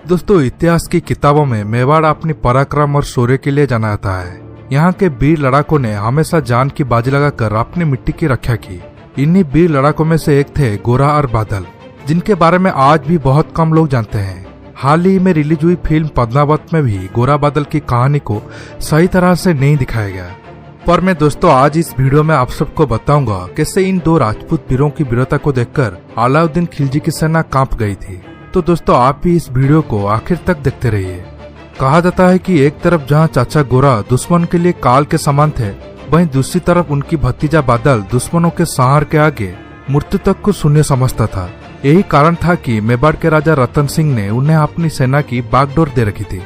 दोस्तों, इतिहास की किताबों में मेवाड़ अपनी पराक्रम और शौर्य के लिए जाना जाता है। यहाँ के वीर लड़ाकों ने हमेशा जान की बाजी लगाकर अपनी मिट्टी की रक्षा की। इन्हीं वीर लड़ाकों में से एक थे गोरा और बादल, जिनके बारे में आज भी बहुत कम लोग जानते हैं। हाल ही में रिलीज हुई फिल्म पद्मावत में भी गोरा बादल की कहानी को सही तरह से नहीं दिखाया गया। पर मैं दोस्तों आज इस वीडियो में आप सबको बताऊंगा कैसे इन दो राजपूत वीरों की वीरता को देखकर अलाउद्दीन खिलजी की सेना कांप गई थी। तो दोस्तों आप भी इस वीडियो को आखिर तक देखते रहिए। कहा जाता है कि एक तरफ जहां चाचा गोरा दुश्मन के लिए काल के समान थे, वहीं दूसरी तरफ उनकी भतीजा बादल दुश्मनों के संहार के आगे मृत्यु तक को शून्य समझता था। यही कारण था कि मेवाड़ के राजा रतन सिंह ने उन्हें अपनी सेना की बागडोर दे रखी थी।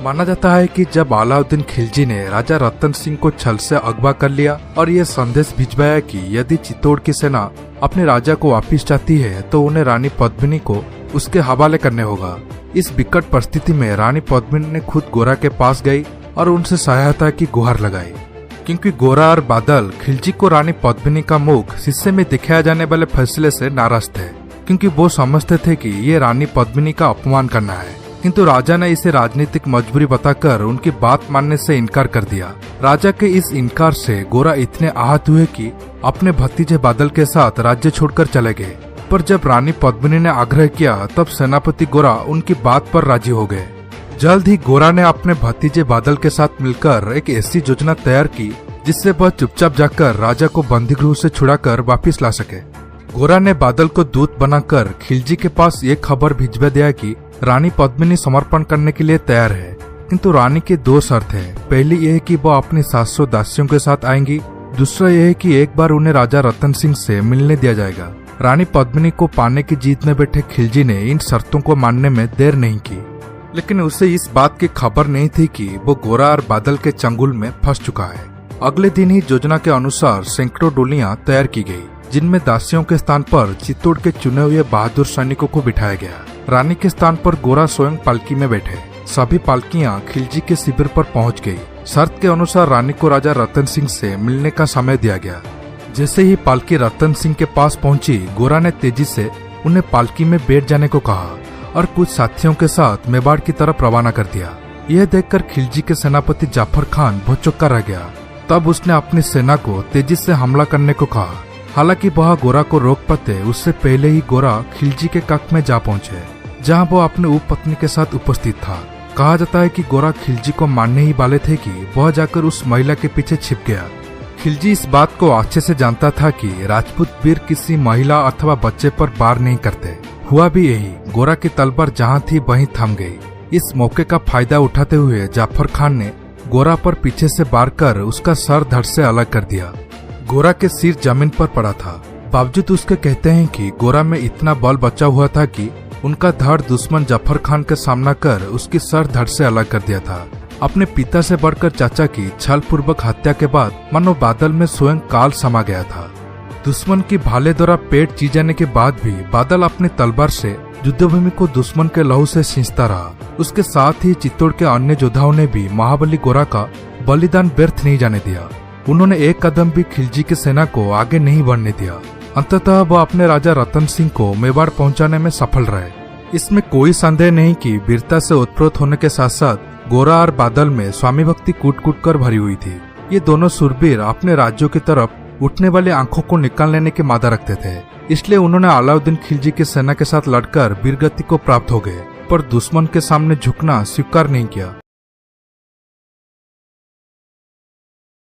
माना जाता है कि जब अलाउद्दीन खिलजी ने राजा रतन सिंह को छल से अगवा कर लिया और ये संदेश भिजवाया कि यदि चित्तौड़ की सेना अपने राजा को वापिस चाहती है तो उन्हें रानी पद्मिनी को उसके हवाले करने होगा। इस विकट परिस्थिति में रानी पद्मिनी ने खुद गोरा के पास गई और उनसे सहायता की गुहार लगाई, क्योंकि गोरा और बादल खिलजी को रानी पद्मिनी का मुख शीशे में दिखाए जाने वाले फैसले से नाराज थे, क्योंकि वो समझते थे कि ये रानी पद्मिनी का अपमान करना है। किंतु राजा ने इसे राजनीतिक मजबूरी बताकर उनकी बात मानने से इनकार कर दिया। राजा के इस इनकार से गोरा इतने आहत हुए कि अपने भतीजे बादल के साथ राज्य छोड़कर चले गए। पर जब रानी पद्मिनी ने आग्रह किया तब सेनापति गोरा उनकी बात पर राजी हो गए। जल्द ही गोरा ने अपने भतीजे बादल के साथ मिलकर एक ऐसी योजना तैयार की जिससे वह चुपचाप जाकर राजा को बंदीगृह से छुड़ाकर वापिस ला सके। गोरा ने बादल को दूत बनाकर खिलजी के पास ये खबर भिजवा दिया कि रानी पद्मिनी समर्पण करने के लिए तैयार है, किंतु रानी की दो शर्त है। पहली यह है कि वह अपनी 700 दासियों के साथ आएंगी। दूसरा यह है कि एक बार उन्हें राजा रतन सिंह से मिलने दिया जाएगा। रानी पद्मिनी को पाने की जीत में बैठे खिलजी ने इन शर्तों को मानने में देर नहीं की, लेकिन उसे इस बात की खबर नहीं थी कि वो गोरा और बादल के चंगुल में फंस चुका है। अगले दिन ही योजना के अनुसार सैकड़ों डोलियां तैयार की गई, जिनमें दासियों के स्थान पर चित्तौड़ के चुने हुए बहादुर सैनिकों को बिठाया गया। रानी के स्थान पर गोरा स्वयं पालकी में बैठे। सभी पालकियां खिलजी के शिविर पर पहुंच गई। शर्त के अनुसार रानी को राजा रतन सिंह से मिलने का समय दिया गया। जैसे ही पालकी रतन सिंह के पास पहुंची, गोरा ने तेजी से उन्हें पालकी में बैठ जाने को कहा और कुछ साथियों के साथ मेवाड़ की तरफ रवाना कर दिया। यह देखकर खिलजी के सेनापति जाफर खान भौचक्का रह गया। तब उसने अपनी सेना को तेजी से हमला करने को कहा। हालांकि वह गोरा को रोक पाते उससे पहले ही गोरा खिलजी के कक्ष में जा पहुंचे, जहां वो अपनी उपपत्नी के साथ उपस्थित था। कहा जाता है कि गोरा खिलजी को मारने ही वाले थे कि वह जाकर उस महिला के पीछे छिप गया। खिलजी इस बात को अच्छे से जानता था कि राजपूत वीर किसी महिला अथवा बच्चे पर वार नहीं करते। हुआ भी यही, गोरा की तलवार जहां थी वहीं थम गई। इस मौके का फायदा उठाते हुए जाफर खान ने गोरा पर पीछे से वार कर उसका सर धड़ से अलग कर दिया। गोरा के सिर जमीन पर पड़ा था। बावजूद उसके कहते हैं कि गोरा में इतना बल बचा हुआ था कि उनका धड़ दुश्मन जाफर खान का सामना कर उसकी सर धड़ से अलग कर दिया था। अपने पिता से बढ़कर चाचा की छल पूर्वक हत्या के बाद मानो बादल में स्वयं काल समा गया था। दुश्मन की भाले द्वारा पेट ची जाने के बाद भी बादल अपनी तलवार से युद्धभूमि को दुश्मन के लहू से सींचता रहा। उसके साथ ही चित्तौड़ के अन्य योद्धाओं ने भी महाबली गोरा का बलिदान व्यर्थ नहीं जाने दिया। उन्होंने एक कदम भी खिलजी की सेना को आगे नहीं बढ़ने दिया। अंततः वह अपने राजा रतन सिंह को मेवाड़ पहुंचाने में सफल रहे। इसमें कोई संदेह नहीं कि वीरता से उत्प्रोत होने के साथ साथ गोरा और बादल में स्वामी भक्ति कूट कूट कर भरी हुई थी। ये दोनों सूरबीर अपने राज्यों की तरफ उठने वाली आंखों को निकाल लेने की मादा रखते थे। इसलिए उन्होंने अलाउद्दीन खिलजी की सेना के साथ लड़कर वीरगति को प्राप्त हो गए, पर दुश्मन के सामने झुकना स्वीकार नहीं किया।